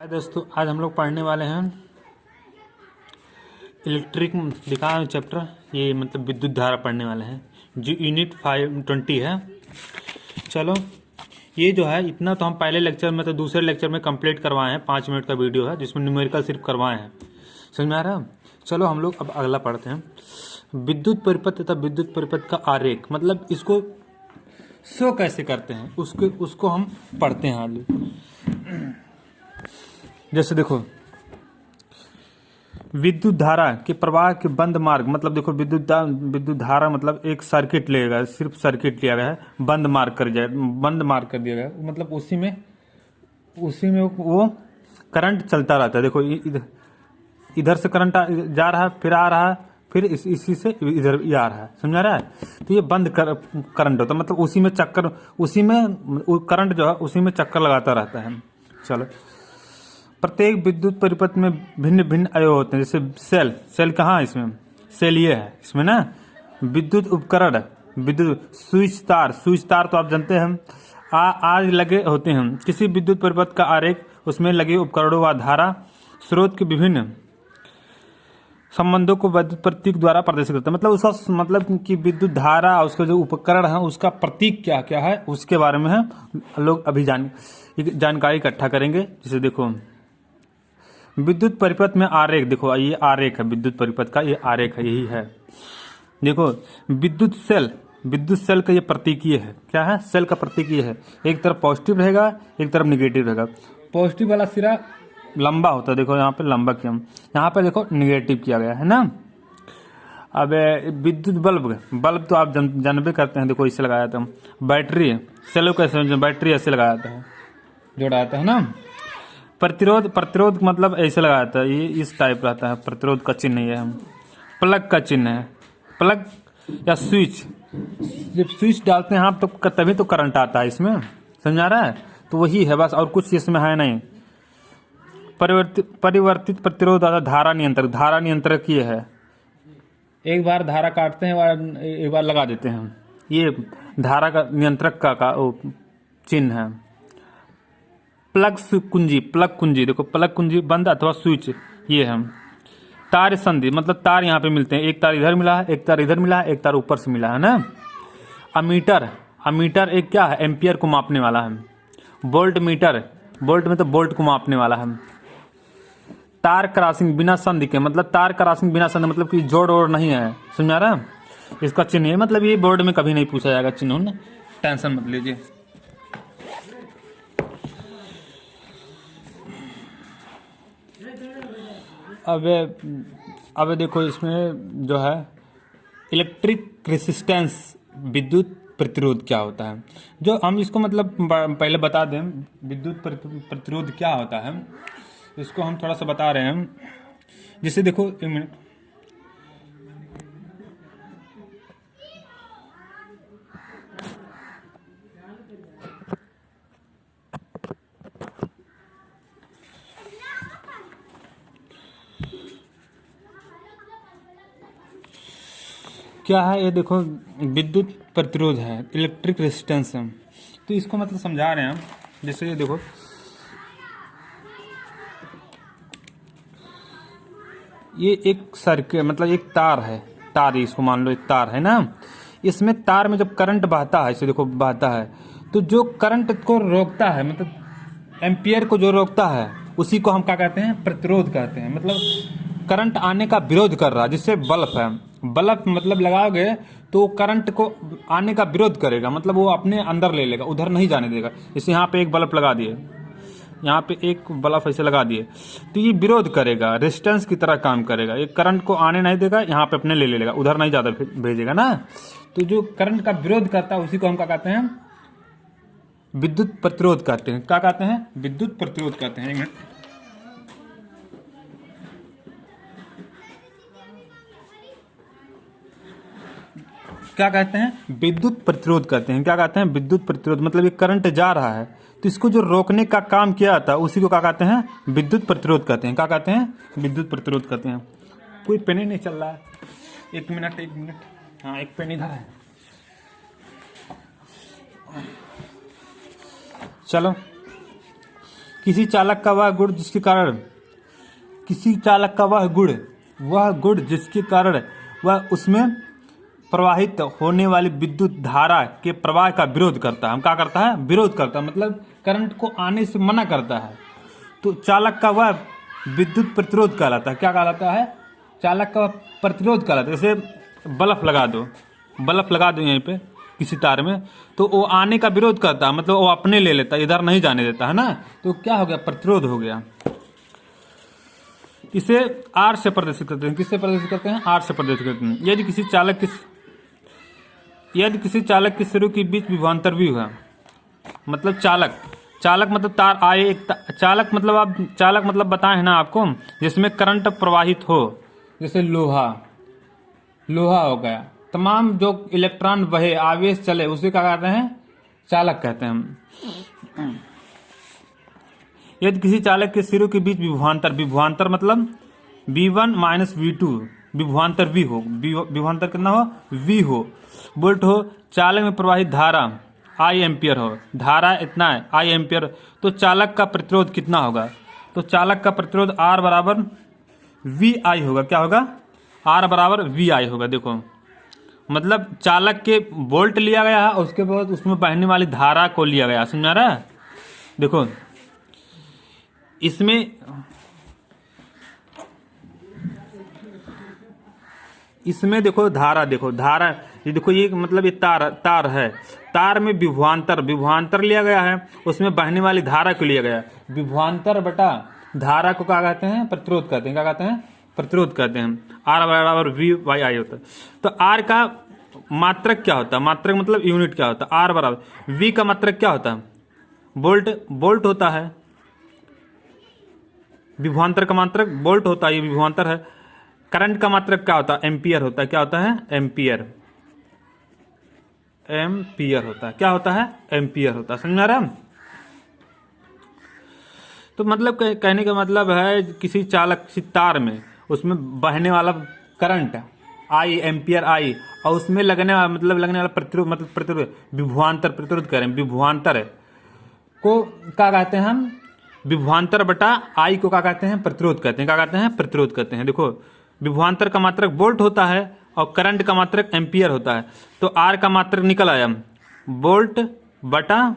हाय दोस्तों, आज हम लोग पढ़ने वाले हैं इलेक्ट्रिक लिखा है चैप्टर। ये मतलब विद्युत धारा पढ़ने वाले हैं जो यूनिट 520 है। चलो, ये जो है इतना तो हम पहले लेक्चर में तो दूसरे लेक्चर में कंप्लीट करवाए हैं। 5 मिनट का वीडियो है जिसमें न्यूमेरिकल सिर्फ करवाए हैं। समझ में आ रहा है? चलो हम लोग अब अगला पढ़ते हैं। विद्युत परिपथ तथा विद्युत परिपथ का आरेख, मतलब इसको शो कैसे करते हैं उसको हम पढ़ते हैं आज। जैसे देखो, विद्युत धारा के प्रवाह के बंद मार्ग, मतलब देखो विद्युत धारा मतलब एक सर्किट लेगा, सिर्फ सर्किट लिया गया है, बंद मार्ग कर दिया गया है। मतलब उसी में वो करंट चलता रहता है। देखो इधर से करंट जा रहा है, फिर आ रहा है, फिर इसी से इधर ये आ रहा है। समझा रहा है? तो ये बंद करंट होता है, मतलब उसी में करंट जो है उसी में चक्कर लगाता रहता है। चलो, प्रत्येक विद्युत परिपथ में भिन्न भिन्न अवयव होते हैं। जैसे सेल कहाँ है? इसमें सेल ये है इसमें ना। विद्युत उपकरण, विद्युत स्विच तार तो आप जानते हैं आज लगे होते हैं। किसी विद्युत परिपथ का आरेख उसमें लगे उपकरणों व धारा स्रोत के विभिन्न संबंधों को विद्युत प्रतीक द्वारा प्रदर्शित करता है। मतलब उसका मतलब कि विद्युत धारा उसके जो उपकरण है उसका प्रतीक क्या क्या है उसके बारे में हम लोग अभी जानकारी इकट्ठा करेंगे। जैसे देखो, विद्युत परिपथ में आरेख, देखो ये आरेख है विद्युत परिपथ का, ये आरेख है, यही है। देखो विद्युत सेल का ये प्रतीक ये है। क्या है? सेल का प्रतीक ये है। एक तरफ पॉजिटिव रहेगा, एक तरफ निगेटिव रहेगा। पॉजिटिव वाला सिरा लंबा होता है, देखो यहाँ पे लंबा किया, यहाँ पे देखो निगेटिव किया गया है ना। अब विद्युत बल्ब तो आप जानबे करते हैं। देखो इसे लगाया था। बैटरी सेल कैसे, बैटरी ऐसे लगाया जाता है, जोड़ा जाता है ना। प्रतिरोध मतलब ऐसे लगाया था, ये इस टाइप रहता है। प्रतिरोध का चिन्ह ये है। प्लग का चिन्ह है। प्लग या स्विच, जब स्विच डालते हैं आप तो तभी तो करंट आता है इसमें। समझा रहा है? तो वही है बस, और कुछ इसमें है नहीं। परिवर्तित प्रतिरोध धारा नियंत्रक ये है। एक बार धारा काटते हैं, एक बार लगा देते हैं। ये धारा का नियंत्रक का चिन्ह है। प्लग कुंजी, देखो प्लग कुंजी बंद अथवा स्विच ये है। तार संधि, मतलब तार यहाँ पे मिलते हैं। एक तार इधर मिला है, एक तार इधर मिला है, एक तार ऊपर से मिला है ना। अमीटर एक क्या है? एम्पियर को मापने वाला है। बोल्ट में तो बोल्ट को मापने वाला है। तार क्रॉसिंग बिना संधि के, मतलब तार क्रॉसिंग बिना संधि मतलब कि जोड़ ओड़ नहीं है। समझा रहा है? इसका चिन्ह है, मतलब ये बोर्ड में कभी नहीं पूछा जाएगा चिन्ह ना, टेंशन मत लीजिए। अब देखो इसमें जो है इलेक्ट्रिक रेसिस्टेंस, विद्युत प्रतिरोध क्या होता है, जो हम इसको मतलब पहले बता दें। विद्युत प्रतिरोध क्या होता है इसको हम थोड़ा सा बता रहे हैं। जैसे देखो, एक मिनट, क्या है ये? देखो विद्युत प्रतिरोध है, इलेक्ट्रिक रेजिस्टेंस है, तो इसको मतलब समझा रहे हैं हम। जैसे ये देखो, ये एक सर्किट मतलब एक तार है, इसको मान लो एक तार है ना। इसमें तार में जब करंट बहता है, इसे देखो बहता है, तो जो करंट को रोकता है, मतलब एम्पियर को जो रोकता है उसी को हम क्या कहते हैं? प्रतिरोध कहते हैं। मतलब करंट आने का विरोध कर रहा है। जिससे बल्ब है, बल्ब मतलब लगाओगे तो करंट को आने का विरोध करेगा, मतलब वो अपने अंदर ले लेगा, उधर नहीं जाने देगा। जैसे यहाँ पे एक बल्ब लगा दिए, यहाँ पे एक बल्ब ऐसे लगा दिए, तो ये विरोध करेगा, रेजिस्टेंस की तरह काम करेगा। ये करंट को आने नहीं देगा, यहाँ पे अपने ले लेगा, उधर नहीं ज्यादा भेजेगा ना। तो जो करंट का विरोध करता है उसी को हम क्या कहते हैं? विद्युत प्रतिरोध कहते हैं। क्या कहते हैं? विद्युत प्रतिरोध कहते हैं। क्या कहते हैं? विद्युत प्रतिरोध कहते हैं। क्या कहते हैं? विद्युत प्रतिरोध, मतलब ये करंट जा रहा है तो इसको जो रोकने का काम किया था उसी को क्या कहते हैं? विद्युत प्रतिरोध कहते हैं। क्या कहते हैं? विद्युत प्रतिरोध कहते हैं। कोई पेन ही नहीं चल रहा है। एक मिनट, हाँ एक पेन इधर है। चलो, किसी चालक का वह गुण जिसके कारण वह उसमें प्रवाहित होने वाली विद्युत धारा के प्रवाह का विरोध करता है। हम क्या करता है? विरोध करता है, मतलब करंट को आने से मना करता है। तो चालक का वह विद्युत प्रतिरोध कहलाता है। क्या कहलाता है? चालक का प्रतिरोध कहलाता है। जैसे बल्ब लगा दो यहीं पे किसी तार में, तो वो आने का विरोध करता है, मतलब वो अपने ले लेता है, इधर नहीं जाने देता है ना। तो क्या हो गया? प्रतिरोध हो गया। इसे आर से प्रदर्शित करते हैं। किससे प्रदर्शित करते हैं? आर से प्रदर्शित करते हैं। यदि किसी चालक के सिरों के बीच विभवांतर भी हुआ, मतलब चालक मतलब तार आए, चालक मतलब बताए हैं ना आपको, जिसमें करंट प्रवाहित हो, जैसे लोहा हो गया, तमाम जो इलेक्ट्रॉन बहे, आवेश चले, उसे क्या कहते हैं? चालक कहते हैं। यदि किसी चालक के सिरों के बीच विभवांतर मतलब V1 माइनस V2 विभवांतर V हो, विभवांतर कितना हो? V हो, वोल्ट हो, चालक में प्रवाहित धारा I एम्पियर हो, धारा इतना है I एम्पियर, तो चालक का प्रतिरोध कितना होगा? तो चालक का प्रतिरोध R बराबर VI होगा। क्या होगा? R बराबर VI होगा। देखो, मतलब चालक के वोल्ट लिया गया है, उसके बाद उसमें बहने वाली धारा को लिया गया। समझ आ रहा है? देखो इसमें देखो धारा, ये देखो, ये मतलब ये तार है, तार में विभवांतर लिया गया है, उसमें बहने वाली धारा को लिया गया है। विभवांतर बटा धारा को क्या कहते हैं? प्रतिरोध कहते हैं। क्या कहते हैं? प्रतिरोध कहते हैं। R बराबर VI होता है। तो R का मात्रक क्या होता है? मात्रक मतलब यूनिट क्या होता है? R बराबर V का मात्रक क्या होता है? वोल्ट होता है। विभवांतर का मात्रक वोल्ट होता है, ये विभवांतर है। करंट का मात्रक क्या होता है? एम्पियर होता है। क्या होता है? एम्पियर होता है। क्या होता है? एम्पियर होता है। समझ में आ रहा है? तो मतलब कहने का मतलब है, किसी तार में उसमें बहने वाला करंट I एम्पियर I, और उसमें लगने वाला प्रतिरोध विभवांतर, प्रतिरोध करें, विभवांतर को क्या कहते हैं हम? विभवांतर बटा I को क्या कहते हैं? प्रतिरोध कहते हैं। क्या कहते हैं? प्रतिरोध कहते हैं। देखो, विभवांतर का मात्रक वोल्ट होता है और करंट का मात्रक एम्पियर होता है। तो R का मात्रक निकल आया वोल्ट बटा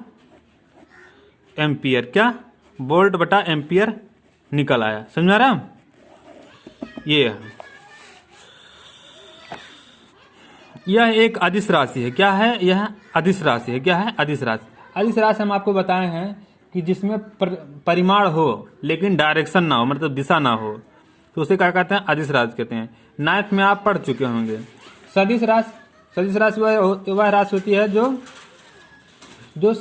एम्पियर। क्या? वोल्ट बटा एम्पियर निकल आया। समझ में आ रहा? यह एक अदिश राशि है। क्या है? यह अदिश राशि है। क्या है? अदिश राशि। अदिश राशि हम आपको बताए हैं कि जिसमें परिमाण हो लेकिन डायरेक्शन ना हो, मतलब दिशा ना हो, तो उसे क्या कहते हैं? अदिश राशि कहते हैं। 9th में आप पढ़ चुके होंगे। सदिश राशि वह राशि होती है जो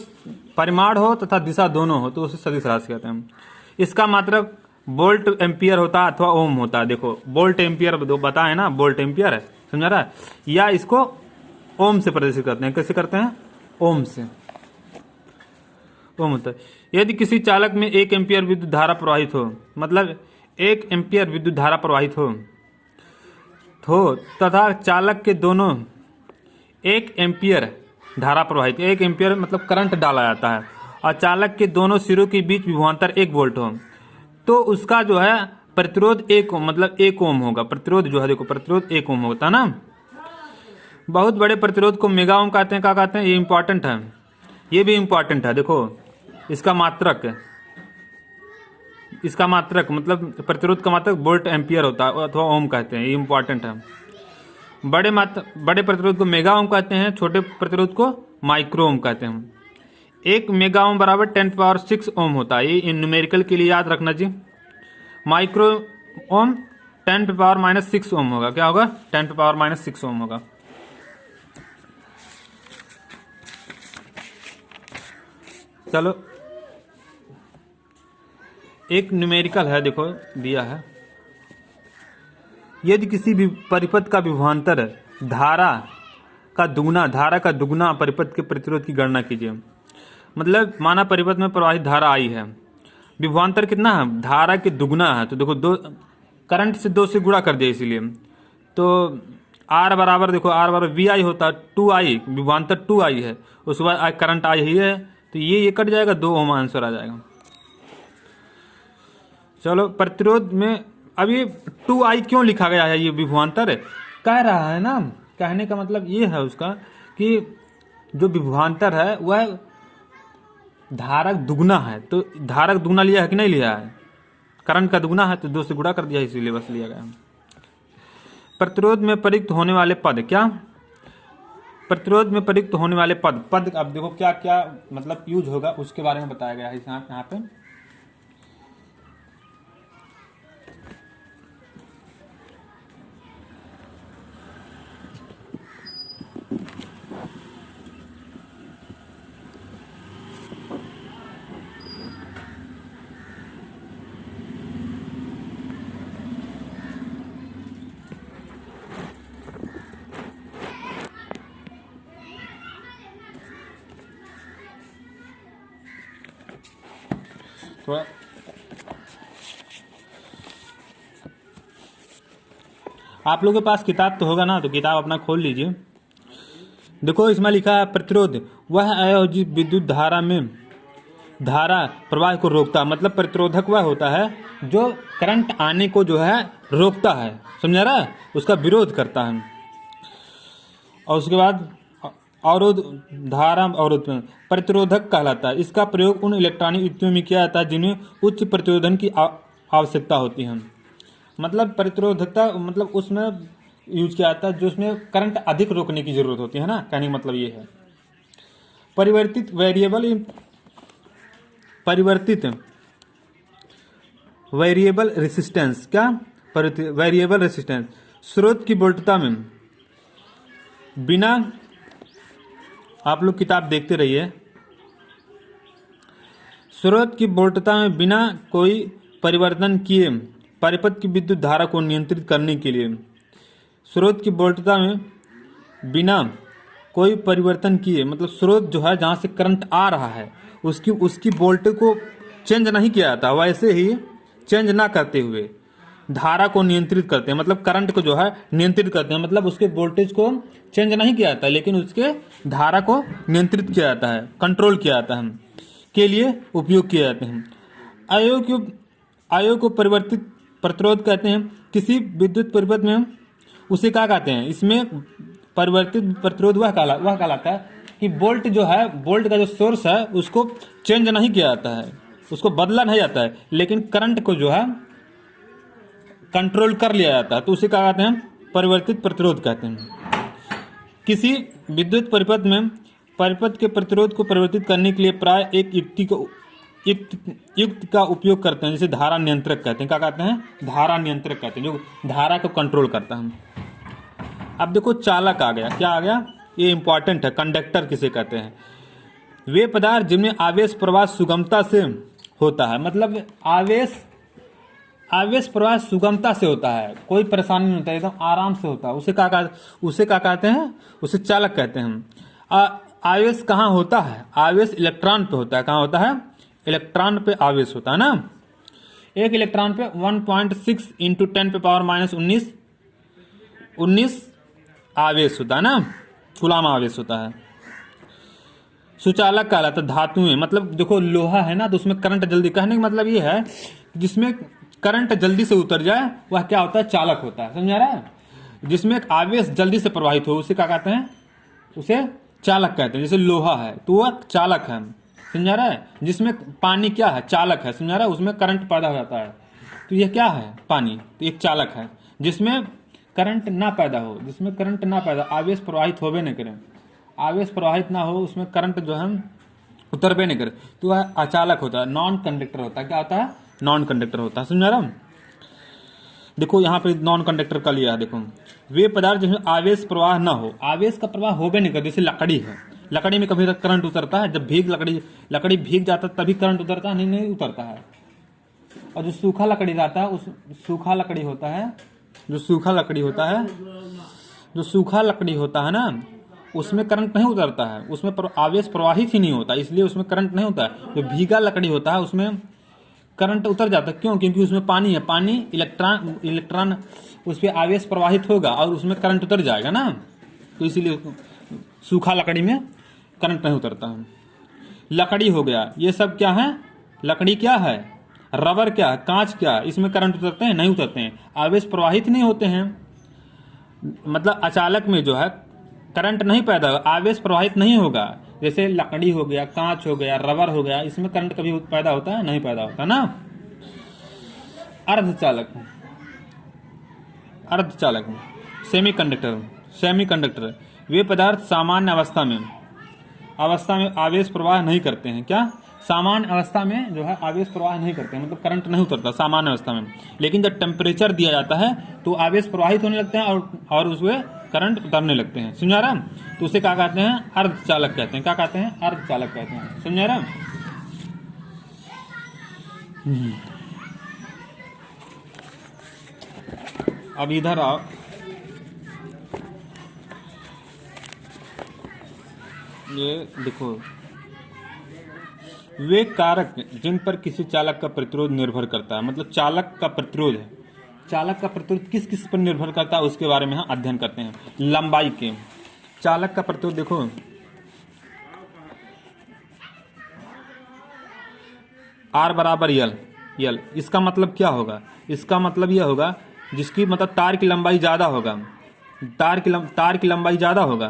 परिमाण हो तथा दिशा दोनों हो, तो उसे सदिश राशि कहते हैं। इसका मात्रक वोल्ट एम्पियर होता है अथवा ओम होता है। देखो, वोल्ट एम्पियर बताए ना, वोल्ट एम्पियर है, समझ रहा है? या इसको ओम से प्रदर्शित करते हैं। कैसे करते हैं? ओम से। ओम होता है। यदि किसी चालक में 1 एम्पियर विद्युत धारा प्रवाहित हो, मतलब 1 एम्पियर विद्युत धारा प्रवाहित हो तथा चालक के दोनों 1 एम्पियर धारा प्रवाहित, 1 एम्पियर मतलब करंट डाला जाता है, और चालक के दोनों सिरों के बीच विभवांतर 1 वोल्ट हो, तो उसका जो है प्रतिरोध 1 मतलब 1 ओम होगा। प्रतिरोध जो है, देखो, प्रतिरोध 1 ओम होता है ना। बहुत बड़े प्रतिरोध को मेगा ओम कहते हैं। क्या कहते हैं? ये इंपॉर्टेंट है, ये भी इंपॉर्टेंट है। देखो, इसका मात्रक मतलब प्रतिरोध का मात्रक वोल्ट एम्पियर होता है अथवा ओम कहते हैं। ये इंपॉर्टेंट है। बड़े प्रतिरोध को मेगा ओम कहते हैं, छोटे प्रतिरोध को माइक्रो ओम कहते हैं। 1 मेगा ओम बराबर 10⁻6 ओम होता है। ये न्यूमेरिकल के लिए याद रखना जी। माइक्रो ओम 10⁻⁻6 ओम होगा। क्या होगा? 10⁻⁻6 ओम होगा। चलो, एक न्यूमेरिकल है, देखो दिया है। यदि किसी भी परिपथ का विभवांतर धारा का दुगुना परिपथ के प्रतिरोध की गणना कीजिए। मतलब माना परिपथ में प्रवाहित धारा आई है, विभवांतर कितना है? धारा के दुगुना है। तो देखो, करंट से 2 से गुणा कर दिया, इसीलिए तो R बराबर, देखो, R बराबर VI होता है 2I, विभवांतर 2I है, उसके बाद करंट I ही है, तो ये कट जाएगा, 2 ओम आंसर आ जाएगा। चलो प्रतिरोध में अब ये 2I क्यों लिखा गया है, ये विभवांतर कह रहा है ना, कहने का मतलब ये है उसका कि जो विभवांतर है वह धारक दुगना है, तो धारक दुगना लिया है कि नहीं लिया है, करंट का दुगना है तो 2 से गुणा कर दिया, इसीलिए बस लिया गया। प्रतिरोध में प्रयुक्त होने वाले पद, क्या प्रतिरोध में प्रयुक्त होने वाले पद अब देखो क्या क्या मतलब यूज होगा उसके बारे में बताया गया है यहाँ पे। थोड़ा आप लोगों के पास किताब तो होगा ना, तो किताब अपना खोल लीजिए। देखो इसमें लिखा है प्रतिरोध वह अयोजित विद्युत धारा में धारा प्रवाह को रोकता, मतलब प्रतिरोधक वह होता है जो करंट आने को जो है रोकता है, समझा रहा है, उसका विरोध करता है। और उसके बाद अवरोध धारा अवरोध प्रतिरोधक कहलाता है। इसका प्रयोग उन इलेक्ट्रॉनिक युक्तियों में किया जाता है जिनमें उच्च प्रतिरोधन की आवश्यकता होती है। मतलब प्रतिरोधकता मतलब उसमें यूज किया जाता है जो उसमें करंट अधिक रोकने की जरूरत होती है ना, कहने का मतलब ये है। परिवर्तित वेरिएबल रेसिस्टेंस, क्या वेरिएबल रेसिस्टेंस स्रोत की वोल्टता में बिना, आप लोग किताब देखते रहिए, स्रोत की वोल्टता में बिना कोई परिवर्तन किए परिपथ की विद्युत धारा को नियंत्रित करने के लिए, स्रोत की वोल्टता में बिना कोई परिवर्तन किए मतलब स्रोत जो है जहाँ से करंट आ रहा है उसकी वोल्टेज को चेंज नहीं किया जाता, वैसे ही चेंज ना करते हुए धारा को नियंत्रित करते हैं, मतलब करंट को जो है नियंत्रित करते हैं, मतलब उसके वोल्टेज को चेंज नहीं किया जाता लेकिन उसके धारा को नियंत्रित किया जाता है, कंट्रोल किया जाता है, के लिए उपयोग किए जाते हैं। आयोग को परिवर्तित प्रतिरोध कहते हैं। किसी विद्युत परिपथ में उसे क्या कहते हैं, इसमें परिवर्तित प्रतिरोध वह कहलाता है कि वोल्ट जो है, वोल्ट का जो सोर्स है उसको चेंज नहीं किया जाता है, उसको बदला नहीं जाता है, लेकिन करंट को जो है कंट्रोल कर लिया जाता है, तो उसे क्या कहते हैं, परिवर्तित प्रतिरोध कहते हैं। किसी विद्युत परिपथ में परिपथ के प्रतिरोध को परिवर्तित करने के लिए प्राय एक युक्ति का उपयोग करते हैं, जिसे धारा नियंत्रक कहते हैं। क्या कहते हैं, धारा नियंत्रक कहते हैं, जो धारा को कंट्रोल करता है। अब देखो चालक आ गया, क्या आ गया, ये इंपॉर्टेंट है। कंडक्टर किसे कहते हैं, वे पदार्थ जिनमें आवेश प्रवाह सुगमता से होता है, मतलब आवेश प्रवाह सुगमता से होता है, कोई परेशानी नहीं होता है, एकदम आराम से होता है, उसे क्या कहते हैं, उसे चालक कहते हैं। आवेश कहाँ होता है, आवेश इलेक्ट्रॉन पे होता है, कहाँ होता है, इलेक्ट्रॉन पे आवेश होता है ना। एक इलेक्ट्रॉन पे 1.6 × 10⁻19 आवेश होता है ना, कूलम आवेश होता है। सुचालक कहलाता है धातुएं, मतलब देखो लोहा है ना, तो उसमें करंट जल्दी, कहने का मतलब ये है जिसमें करंट जल्दी से उतर जाए वह क्या होता है, चालक होता है, समझा रहा है। जिसमें आवेश जल्दी से प्रवाहित हो उसे क्या कहते हैं, उसे चालक कहते हैं। जैसे लोहा है तो वह चालक है, समझा रहा है। जिसमें पानी क्या है, चालक है, समझा रहा है, उसमें करंट पैदा हो जाता है, तो यह क्या है, पानी, तो एक चालक है। जिसमें करंट ना पैदा हो, जिसमें करंट ना पैदा, आवेश प्रवाहित होवे नहीं करे, आवेश प्रवाहित ना हो, उसमें करंट जो है उतरबे नहीं करे, तो वह अचालक होता है, नॉन कंडक्टर होता है। क्या होता है, नॉन कंडक्टर होता है, समझा रहा हूं। देखो यहाँ पे नॉन कंडक्टर का लिया है, देखो वे पदार्थ जिसमें आवेश प्रवाह ना हो, आवेश का प्रवाह होबे नहीं करता, जैसे लकड़ी है, लकड़ी में कभी तक करंट उतरता है, जब लकड़ी भीग जाता है तभी करंट उतरता है, नहीं उतरता है। और जो सूखा लकड़ी रहता है, उस सूखा लकड़ी होता है, जो सूखा लकड़ी होता है ना, उसमें करंट नहीं उतरता है, उसमें आवेश प्रवाहित ही नहीं होता, इसलिए उसमें करंट नहीं होता है। जो भीगा लकड़ी होता है उसमें करंट उतर जाता है, क्यों, क्योंकि उसमें पानी है, पानी इलेक्ट्रॉन उस पर आवेश प्रवाहित होगा और उसमें करंट उतर जाएगा ना, तो इसीलिए सूखा लकड़ी में करंट नहीं उतरता है। लकड़ी हो गया, ये सब क्या है, लकड़ी क्या है, रबर क्या है, कांच क्या है, इसमें करंट उतरते हैं? नहीं उतरते हैं। आवेश प्रवाहित नहीं होते हैं, मतलब अचालक में जो है करंट नहीं पैदा होगा, आवेश प्रवाहित नहीं होगा। जैसे लकड़ी हो गया, कांच हो गया, रबर हो गया, इसमें करंट कभी पैदा होता है? नहीं पैदा होता ना। अर्धचालक, अर्धचालक, सेमीकंडक्टर, सेमीकंडक्टर, वे पदार्थ सामान्य अवस्था में आवेश प्रवाह नहीं करते हैं। क्या? सामान्य अवस्था में जो है आवेश प्रवाह नहीं करते हैं, मतलब करंट नहीं उतरता सामान्य अवस्था में। लेकिन जब टेम्परेचर दिया जाता है तो आवेश प्रवाहित होने लगते हैं और उसमें करंट उतरने लगते हैं। समझा रहा? तो उसे क्या कहते हैं? अर्धचालक कहते हैं। क्या कहते हैं? अर्धचालक कहते हैं। समझा रहा? अब इधर आओ, ये देखो, वे कारक जिन पर किसी चालक का प्रतिरोध निर्भर करता है, मतलब चालक का प्रतिरोध है, चालक का प्रतिरोध किस किस पर निर्भर करता है उसके बारे में हम अध्ययन करते हैं। लंबाई के, चालक का प्रतिरोध देखो, R बराबर यल। इसका मतलब क्या होगा? इसका मतलब यह होगा जिसकी मतलब तार की लंबाई ज्यादा होगा, तार की लंबाई ज्यादा होगा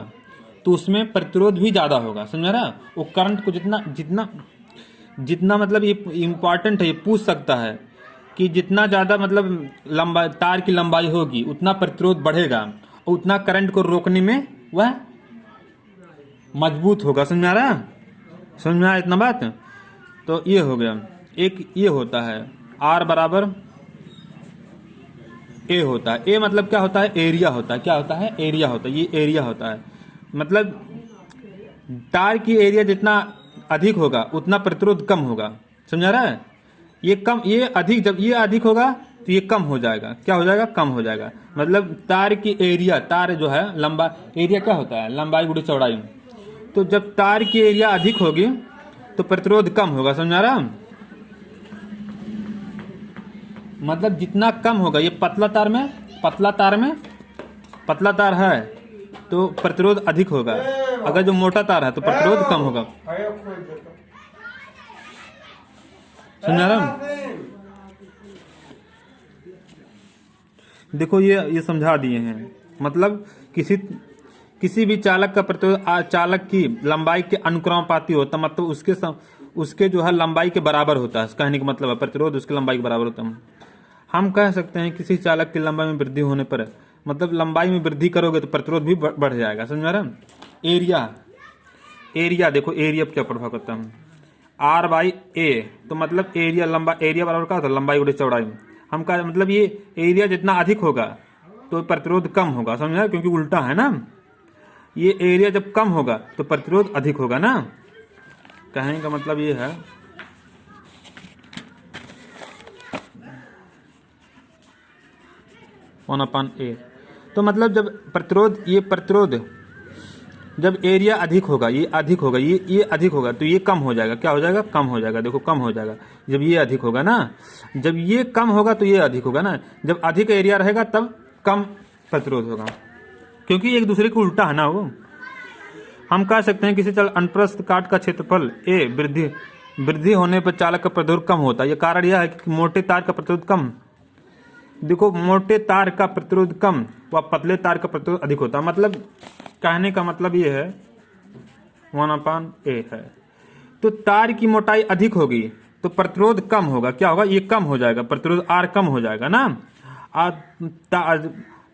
तो उसमें प्रतिरोध भी ज्यादा होगा। समझ रहा? वो करंट को जितना मतलब ये इम्पॉर्टेंट है, ये पूछ सकता है कि जितना ज़्यादा मतलब तार की लंबाई होगी उतना प्रतिरोध बढ़ेगा और उतना करंट को रोकने में वह मजबूत होगा। समझ रहा? समझ में आया इतना बात? तो ये हो गया। एक ये होता है R बराबर A होता है। A मतलब क्या होता है? एरिया होता है। क्या होता है? एरिया होता है। ये एरिया होता है, मतलब तार की एरिया जितना अधिक होगा उतना प्रतिरोध कम होगा। समझा रहा है? ये अधिक, जब ये अधिक होगा तो ये कम हो जाएगा। क्या हो जाएगा? कम हो जाएगा। मतलब तार की एरिया, तार जो है लंबा एरिया क्या होता है? लंबाई गुणा चौड़ाई। तो जब तार की एरिया अधिक होगी तो प्रतिरोध कम होगा। समझा रहा? मतलब जितना कम होगा, ये पतला तार है तो प्रतिरोध अधिक होगा, अगर जो मोटा तार है तो प्रतिरोध कम होगा। समझा रहा? देखो ये समझा दिए हैं, मतलब किसी भी चालक का प्रतिरोध चालक की लंबाई के अनुक्रमानुपाती होता, मतलब उसके जो है लंबाई के बराबर होता है। कहने का मतलब है प्रतिरोध उसकी लंबाई के बराबर होता है। हम कह सकते हैं किसी चालक की लंबाई में वृद्धि होने पर, मतलब लंबाई में वृद्धि करोगे तो प्रतिरोध भी बढ़ जाएगा। समझ रहे हैं? एरिया देखो, एरिया पर क्या प्रभाव करता है? R/A, तो मतलब एरिया बराबर क्या होता है? लंबाई गुणा चौड़ाई। हम कहा मतलब ये एरिया जितना अधिक होगा तो प्रतिरोध कम होगा। समझा? क्योंकि उल्टा है ना, ये एरिया जब कम होगा तो प्रतिरोध अधिक होगा ना। कहने का मतलब ये है। A, तो मतलब जब प्रतिरोध जब एरिया अधिक होगा, ये अधिक होगा तो ये कम हो जाएगा। क्या हो जाएगा? कम हो जाएगा। देखो कम हो जाएगा जब ये अधिक होगा ना, जब ये कम होगा तो ये अधिक होगा ना। जब अधिक एरिया रहेगा तब कम प्रतिरोध होगा, क्योंकि एक दूसरे के उल्टा है ना वो। हम कह सकते हैं किसी अनुप्रस्थ काट का क्षेत्रफल A वृद्धि होने पर चालक का प्रतिरोध कम होता है। ये कारण यह है कि मोटे तार का प्रतिरोध कम, देखो मोटे तार का प्रतिरोध कम व पतले तार का प्रतिरोध अधिक होता है। मतलब कहने का मतलब ये है 1/A है। तो तार की मोटाई अधिक होगी तो प्रतिरोध कम होगा। क्या होगा? ये कम हो जाएगा, प्रतिरोध R कम हो जाएगा ना।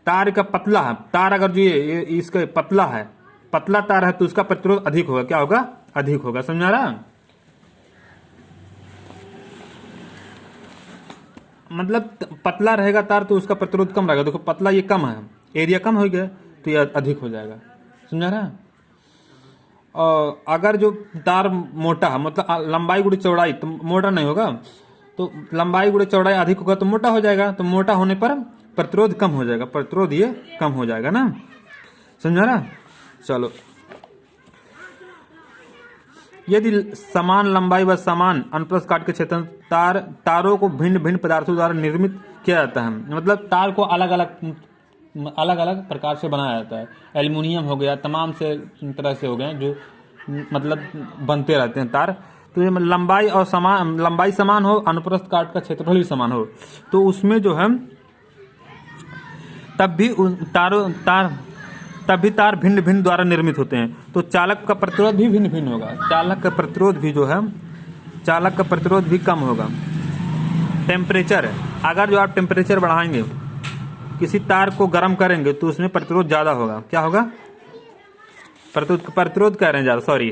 तार का पतला है, तार अगर जो ये इसका पतला तार है तो उसका प्रतिरोध अधिक होगा। क्या होगा? अधिक होगा। समझा रहा? मतलब पतला रहेगा तार तो उसका प्रतिरोध कम रहेगा। देखो पतला ये कम है, एरिया कम हो गया तो ये अधिक हो जाएगा। समझा रहा? और अगर जो तार मोटा है, मतलब लंबाई गुणा चौड़ाई, तो मोटा नहीं होगा, तो लंबाई गुणा चौड़ाई अधिक होगा तो मोटा हो जाएगा। तो मोटा होने पर प्रतिरोध कम हो जाएगा, प्रतिरोध ये कम हो जाएगा ना। समझा रहा? चलो, यदि समान लंबाई व समान अनुप्रस्थ काट के क्षेत्र तारों को भिन्न भिन्न पदार्थों द्वारा निर्मित किया जाता है। मतलब तार को अलग अलग प्रकार से बनाया जाता है। एल्युमिनियम हो गया, तमाम से तरह से हो गए जो मतलब बनते रहते हैं तार। तो ये लंबाई और लंबाई समान हो, अनुप्रस्थ काट का क्षेत्रफल भी समान हो, तो उसमें जो है तब भी तार भिन्न भिन्न द्वारा निर्मित होते हैं। तो चालक का प्रतिरोध भी भिन्न भिन्न होगा, चालक का प्रतिरोध भी कम होगा। टेम्परेचर, अगर जो आप टेम्परेचर बढ़ाएंगे, किसी तार को गर्म करेंगे तो उसमें प्रतिरोध ज़्यादा होगा। क्या होगा? प्रतिरोध कह रहे हैं ज़्यादा, सॉरी।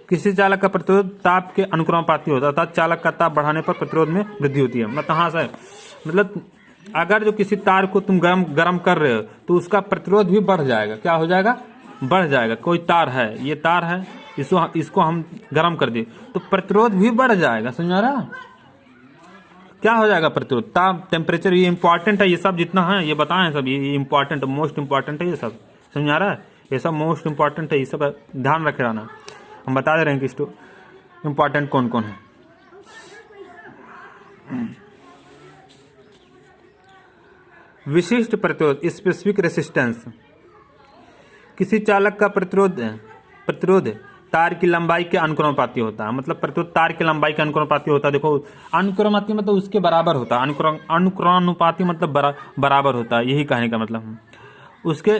किसी चालक का प्रतिरोध ताप के अनुक्रमानुपाती होता है, अर्थात चालक का ताप बढ़ाने पर प्रतिरोध में वृद्धि होती है। मतलब हाँ सर, मतलब अगर जो किसी तार को तुम गर्म कर रहे हो तो उसका प्रतिरोध भी बढ़ जाएगा। क्या हो जाएगा? बढ़ जाएगा। कोई तार है, ये तार है, इसको हम गर्म कर दिए तो प्रतिरोध भी बढ़ जाएगा। समझ आ रहा? क्या हो जाएगा? प्रतिरोध, ताप, टेम्परेचर, ये इंपॉर्टेंट है। ये सब जितना है ये बताएं सब, ये इंपॉर्टेंट, मोस्ट इंपॉर्टेंट है ये सब। समझ आ रहा है? ये सब मोस्ट इंपॉर्टेंट है, ये सब ध्यान रखे रहना। हम बता दे रहे हैं कि इंपॉर्टेंट कौन कौन है। विशिष्ट प्रतिरोध, स्पेसिफिक रेसिस्टेंस। किसी चालक का प्रतिरोध तार की लंबाई के अनुक्रमानुपाती होता है। मतलब प्रतिरोध तार की लंबाई के अनुक्रमानुपाती होता है। देखो, अनुक्रमानुपाती मतलब उसके बराबर होता है। अनुक्रमानुपाती मतलब बराबर होता है, यही कहने का मतलब। उसके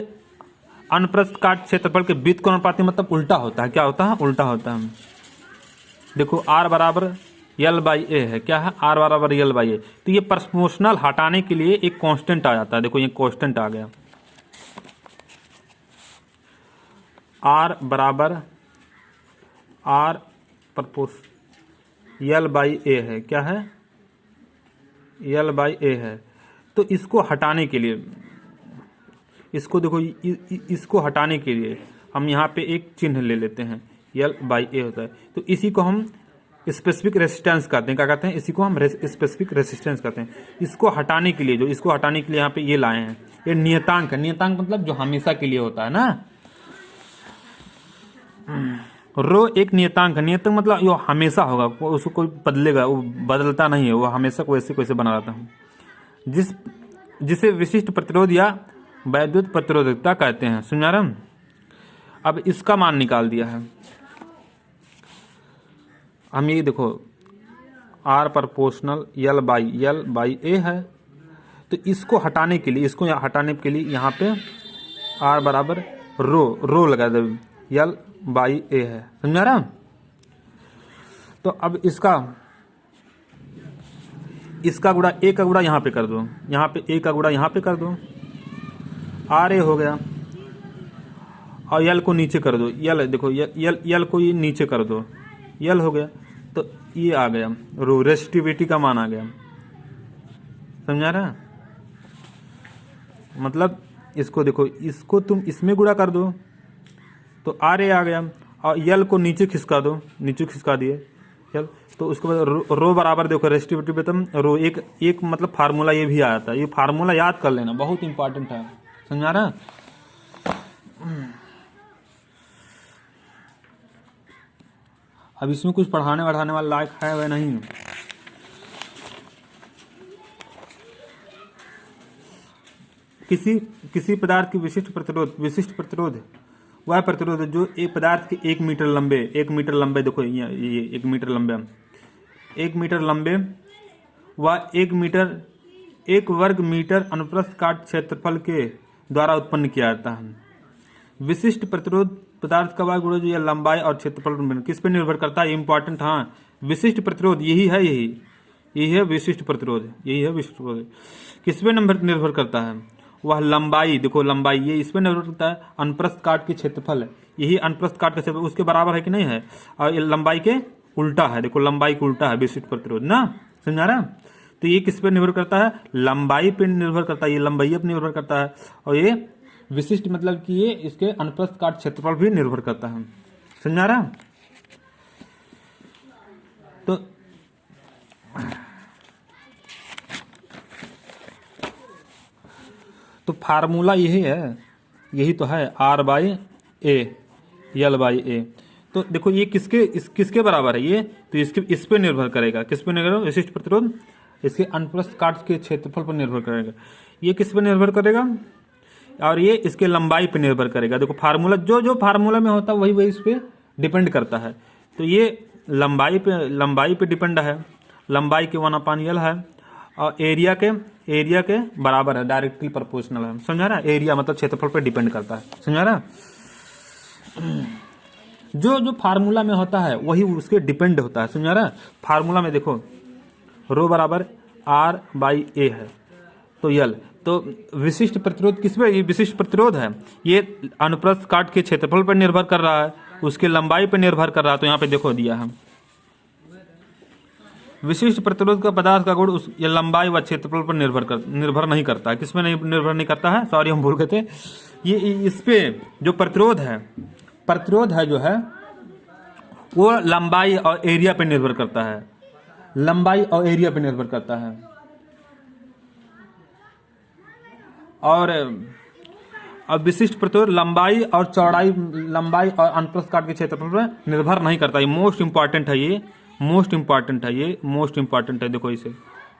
अनुप्रस्थ काट क्षेत्रफल के व्युत्क्रमानुपाती मतलब उल्टा होता है। क्या होता है? उल्टा होता है। देखो, R बराबर L बाई ए है। क्या है? R बराबर L बाई ए। तो ये प्रपोर्शनल हटाने के लिए एक कांस्टेंट आ जाता है। देखो, ये कांस्टेंट आ गया, R बराबर R प्रपोर्शन L बाई ए है। क्या है? L बाई ए है। तो इसको हटाने के लिए, इसको देखो, इसको हटाने के लिए हम यहाँ पे एक चिन्ह ले लेते हैं, L बाई ए होता है। तो इसी को हम स्पेसिफिक रेसिस्टेंस कहते हैं। क्या कहते हैं? इसी को हम स्पेसिफिक रेसिस्टेंस कहते हैं। इसको हटाने के लिए, जो इसको हटाने के लिए यहाँ पे ये लाए हैं, ये नियतांक है। नियतांक मतलब जो हमेशा के लिए होता है ना। रो एक नियतांक है। नियतांक मतलब यो हमेशा होगा, उसको कोई बदलेगा, वो बदलता नहीं है, वो हमेशा को ऐसे बना रहता है। जिसे विशिष्ट प्रतिरोध या वैद्युत प्रतिरोधकता कहते हैं। सुन रहे हैं? अब इसका मान निकाल दिया है हम। ये देखो, R प्रपोर्शनल L बाई ए है। तो इसको हटाने के लिए, यहाँ पे R बराबर रो लगा दे, L बाई ए है। समझा रहा? तो अब इसका गुणा ए का गुणा यहाँ पे कर दो, यहाँ पे ए का गुणा यहाँ पे कर दो, R ए हो गया। और L को नीचे कर दो, L देखो, L को ये नीचे कर दो, L हो गया। तो ये आ गया रो, रेसिस्टिविटी का मान आ गया। समझा रहा? मतलब इसको देखो, इसको तुम इसमें गुणा कर दो तो R ए आ गया, और L को नीचे खिसका दो, नीचे खिसका दिए L। तो उसके बाद रो बराबर देखो रेसिस्टिविटी पे तुम रो एक मतलब फार्मूला ये भी आ जाता है। ये फार्मूला याद कर लेना, बहुत इंपॉर्टेंट है। समझा रहा? अब इसमें कुछ पढ़ाने वाला लायक है वह नहीं। किसी पदार्थ की विशिष्ट प्रतिरोध वह प्रतिरोध है जो एक पदार्थ के 1 मीटर लंबे, देखो ये 1 मीटर लंबे, 1 मीटर लंबे व 1 वर्ग मीटर अनुप्रस्थ काट क्षेत्रफल के द्वारा उत्पन्न किया जाता है। विशिष्ट प्रतिरोध पदार्थ का गुण जो है लंबाई और क्षेत्रफल किस पे निर्भर करता है? इंपॉर्टेंट। हाँ, विशिष्ट प्रतिरोध यही है विशिष्ट प्रतिरोध, किस पे निर्भर करता है? वह लंबाई, देखो लंबाई, ये इस पे निर्भर करता है। अनुप्रस्थ काट के क्षेत्रफल है, यही अनुप्रस्थ काट का क्षेत्रफल उसके बराबर है कि नहीं है? और ये लंबाई के उल्टा है। देखो, लंबाई के उल्टा है विशिष्ट प्रतिरोध ना। समझा रहा? तो ये किस पे निर्भर करता है? लंबाई पे निर्भर करता है, ये लंबाई पे निर्भर करता है। और ये विशिष्ट मतलब कि ये इसके अनुप्रस्थ काट क्षेत्रफल भी निर्भर करता है। समझा रहा? तो फार्मूला यही तो है, R by A, L by A. तो देखो, ये किसके बराबर है? ये तो इस पे निर्भर करेगा। किस पे निर्भर? विशिष्ट प्रतिरोध इसके अनुप्रस्थ काट के क्षेत्रफल पर निर्भर करेगा। ये किस पे निर्भर करेगा? और ये इसके लंबाई पे निर्भर करेगा। देखो, फार्मूला जो फार्मूला में होता है वही इस पे डिपेंड करता है। तो ये लंबाई पे डिपेंड है, लंबाई के 1/L है, और एरिया के बराबर है, डायरेक्टली प्रोपोर्शनल है। समझा रहा? एरिया मतलब क्षेत्रफल पे डिपेंड करता है। समझा रहा? जो फार्मूला में होता है वही उसके डिपेंड होता है। समझा रहा? फार्मूला में देखो रो बराबर R/A है, तो यल, तो विशिष्ट प्रतिरोध किस पे? ये विशिष्ट प्रतिरोध है, ये अनुप्रस्थ काट के क्षेत्रफल पर निर्भर कर रहा है, उसके लंबाई पर निर्भर कर रहा है। तो यहाँ पे देखो दिया है विशिष्ट प्रतिरोध का पदार्थ का गुण उस ये लंबाई व क्षेत्रफल पर निर्भर नहीं करता है। किस में नहीं निर्भर नहीं करता है? सॉरी हम भूल गए थे। ये इस पे जो प्रतिरोध है जो है वो लंबाई और एरिया पे निर्भर करता है, लंबाई और एरिया पे निर्भर करता है। और अब विशिष्ट प्रतिरोध लंबाई और चौड़ाई, लंबाई और अनुप्रस्थ काट के क्षेत्रफल पर निर्भर नहीं करता। ये मोस्ट इंपॉर्टेंट है, ये मोस्ट इंपॉर्टेंट है, ये मोस्ट इंपॉर्टेंट है। देखो इसे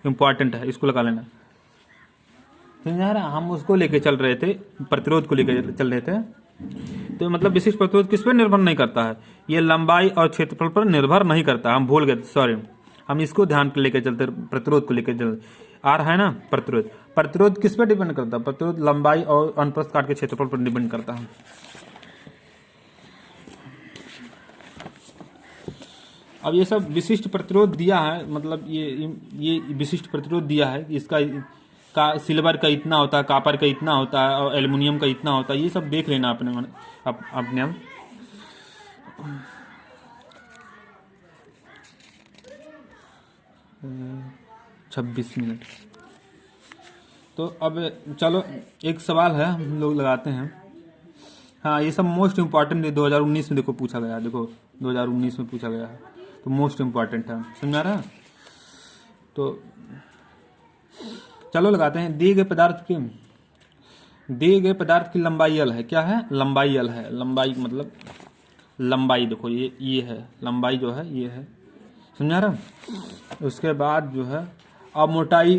इंपॉर्टेंट है, इसको लगा लेना। समझा रहा? हम उसको लेके चल रहे थे, प्रतिरोध को लेके चल रहे थे। तो मतलब विशिष्ट प्रतिरोध किस पर निर्भर नहीं करता है? ये लंबाई और क्षेत्रफल पर निर्भर नहीं करता। हम भूल गए, सॉरी, हम इसको ध्यान के लेके चलते, प्रतिरोध को लेके चल आ रहा है ना। प्रतिरोध किस पर डिपेंड करता है? प्रतिरोध लंबाई और अनुप्रस्थ काट के क्षेत्रफल पर डिपेंड करता है। अब ये सब विशिष्ट प्रतिरोध दिया है, मतलब ये विशिष्ट प्रतिरोध दिया है, इसका सिल्वर का इतना होता है, कॉपर का इतना होता है, और एल्युमिनियम का इतना होता है। ये सब देख लेना अपने आप 26 मिनट। तो अब चलो एक सवाल है, हम लोग लगाते हैं। हाँ, ये सब मोस्ट इम्पॉर्टेंट 2019 में देखो पूछा गया है, देखो 2019 में पूछा गया है, तो मोस्ट इम्पॉर्टेंट है। समझा रहा? तो चलो लगाते हैं। दिए गए पदार्थ की लंबाई L है। क्या है? लंबाई L है। लंबाई मतलब लंबाई देखो ये है, लंबाई जो है ये है। समझा रहा? उसके बाद जो है अब मोटाई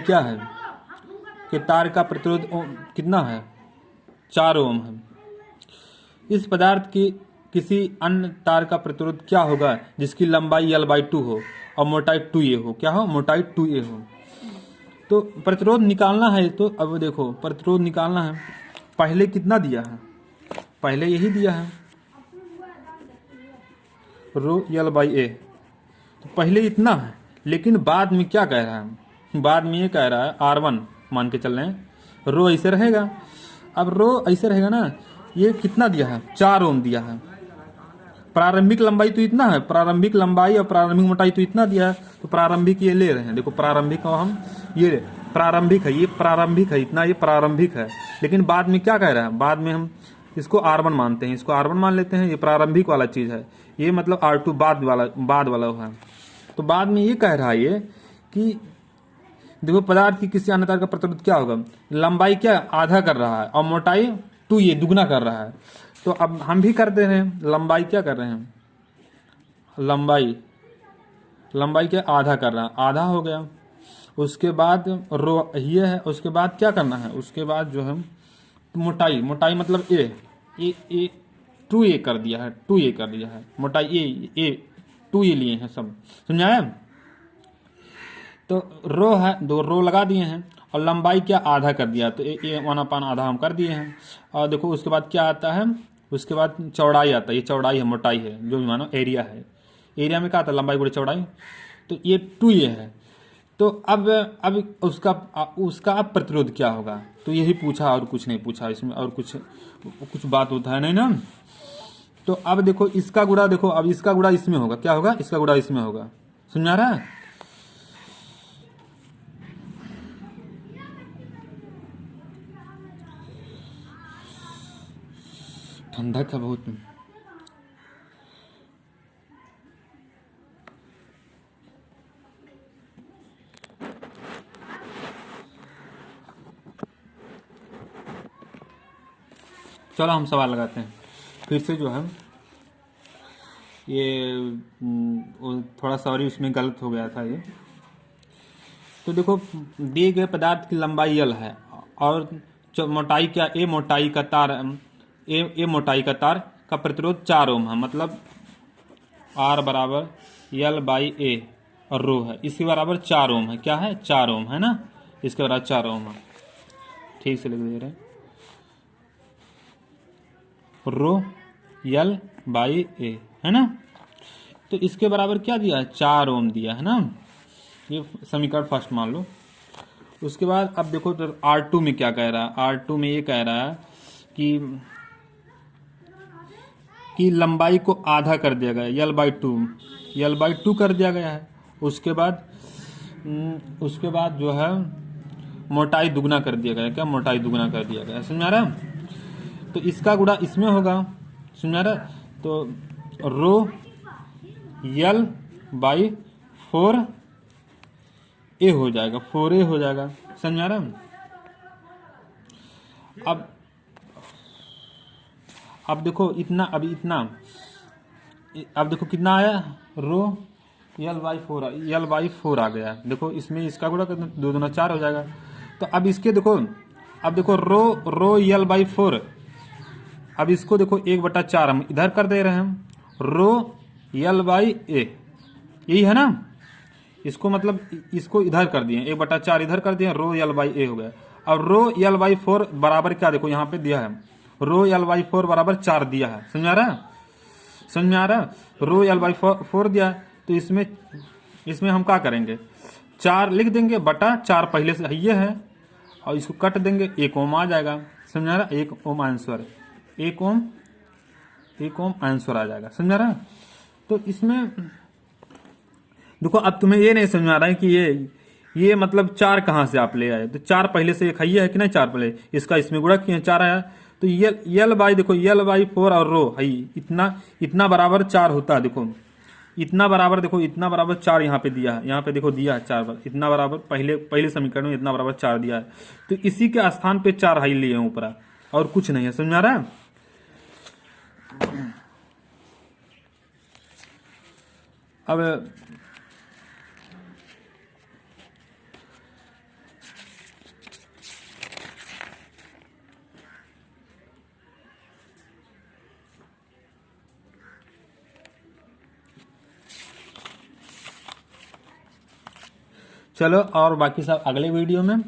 क्या है कि तार का प्रतिरोध कितना है? 4 ओम है। इस पदार्थ की किसी अन्य तार का प्रतिरोध क्या होगा जिसकी लंबाई L/2 हो और मोटाई 2A हो? क्या हो? मोटाई 2A हो। तो प्रतिरोध निकालना है। तो अब देखो प्रतिरोध निकालना है, पहले कितना दिया है? पहले यही दिया है रो L/A, तो पहले इतना है। लेकिन बाद में क्या कह रहा है? बाद में ये कह रहा है R1 मान के चल रहे हैं, रो ऐसे रहेगा। अब रो ऐसे रहेगा ना, ये कितना दिया है? 4 ओम दिया है। प्रारंभिक लंबाई तो इतना है, प्रारंभिक लंबाई और प्रारंभिक मोटाई तो इतना दिया है, तो प्रारंभिक ये ले रहे हैं। देखो प्रारंभिक को हम ये प्रारंभिक है, ये प्रारंभिक है इतना, ये प्रारंभिक है। लेकिन बाद में क्या कह रहा है? बाद में हम इसको R1 मानते हैं, इसको R1 मान लेते हैं। ये प्रारंभिक वाला चीज है, ये मतलब R2 बाद वाला है। तो बाद में ये कह रहा है ये कि देखो पदार्थ की किसी अन्य तार का प्रतिरोध क्या होगा? लंबाई क्या आधा कर रहा है और मोटाई 2A दुगना कर रहा है। तो अब हम भी कर दे रहे हैं, लंबाई क्या कर रहे हैं? लंबाई क्या आधा कर रहा है, आधा हो गया। उसके बाद रो ये है। उसके बाद क्या करना है? उसके बाद जो है मोटाई मतलब ए 2A कर दिया है, 2A कर दिया है। मोटाई ए 2A लिए हैं सब। समझाया? तो रो है, 2 रो लगा दिए हैं, और लंबाई क्या आधा कर दिया, तो ए 1/, आधा हम कर दिए हैं। और देखो उसके बाद क्या आता है? उसके बाद चौड़ाई आता है। ये चौड़ाई है, मोटाई है, जो भी मानो एरिया है। एरिया में क्या आता है? लंबाई गुणे चौड़ाई। तो ये 2A है। तो अब उसका अब प्रतिरोध क्या होगा? तो यही पूछा और कुछ नहीं पूछा, इसमें और कुछ बात होता है नहीं ना। तो अब देखो इसका गुणा, देखो अब इसका गुणा इसमें होगा। क्या होगा? इसका गुणा इसमें होगा। समझा रहा है? ठंडक है बहुत। चलो हम सवाल लगाते हैं फिर से। जो है ये थोड़ा सॉरी उसमें गलत हो गया था ये। तो देखो दिए गए पदार्थ की लंबाई L है और मोटाई क्या? ए मोटाई का तार का प्रतिरोध 4 ओम है, मतलब R बराबर L/A और रो है, इसके बराबर 4 ओम है। क्या है? 4 ओम है ना, इसके बराबर 4 ओम है। ठीक से लिख दे रहे हैं, रो L/A है ना। तो इसके बराबर क्या दिया है? 4 ओम दिया है ना। ये समीकरण फर्स्ट मान लो। उसके बाद अब देखो तो R2 में क्या कह रहा है? R2 में ये कह रहा है कि लंबाई को आधा कर दिया गया, L/2 कर दिया गया है। उसके बाद जो है मोटाई दुगना कर दिया गया। क्या? मोटाई दुगना कर दिया गया। समझ आ रहा है? तो इसका गुणा इसमें होगा। समझ आ रहा है? तो रो L/4A हो जाएगा, 4A हो जाएगा। समझ आ रहा है? अब देखो इतना, अभी इतना, अब देखो कितना आया? रो L/4 आ गया। देखो इसमें इसका गुणा करना, 2 दूना 4 हो जाएगा। तो अब इसके देखो, अब देखो रो L/4, अब इसको देखो 1/4 हम इधर कर दे रहे हैं, रो L/A यही है ना। इसको मतलब इसको इधर कर दिए, 1/4 इधर कर दिए, रो L/A हो गया। अब रो L/4 बराबर क्या? देखो यहाँ पे दिया है, रो L/4 बराबर 4 दिया है। समझ आ रहा है? समझ में आ रहा है? रो L/4 दिया है, तो इसमें हम क्या करेंगे? 4 लिख देंगे, बटा 4 पहले से ये है, और इसको कट देंगे, 1 ओम आ जाएगा। समझ आ रहा है? 1 ओम आंसर, 1 ओम आंसर आ जाएगा। समझ आ रहा है? तो इसमें देखो, अब तुम्हें ये नहीं समझ आ रहा है कि ये मतलब 4 कहाँ से आप ले आए? तो 4 पहले से एक है कि नहीं? 4 पहले इसका इसमें गुणा किए, 4 आया। तो देखो L/4 और रो है, इतना बराबर 4 होता है। देखो इतना बराबर, देखो इतना बराबर 4 यहाँ पे दिया है, यहाँ पे देखो दिया है 4 बार, इतना बराबर पहले समीकरण में इतना बराबर 4 दिया है। तो इसी के स्थान पे 4 हाई लिए ऊपर, और कुछ नहीं है। समझ आ रहा है? अब चलो, और बाकी सब अगले वीडियो में।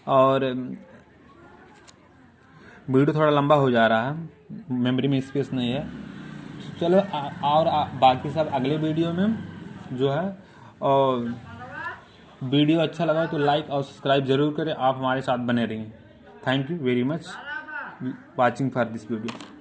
और वीडियो थोड़ा लंबा हो जा रहा है, मेमोरी में स्पेस नहीं है। चलो बाकी सब अगले वीडियो में जो है। और वीडियो अच्छा लगा तो लाइक और सब्सक्राइब जरूर करें। आप हमारे साथ बने रहिए। Thank you very much watching for this video.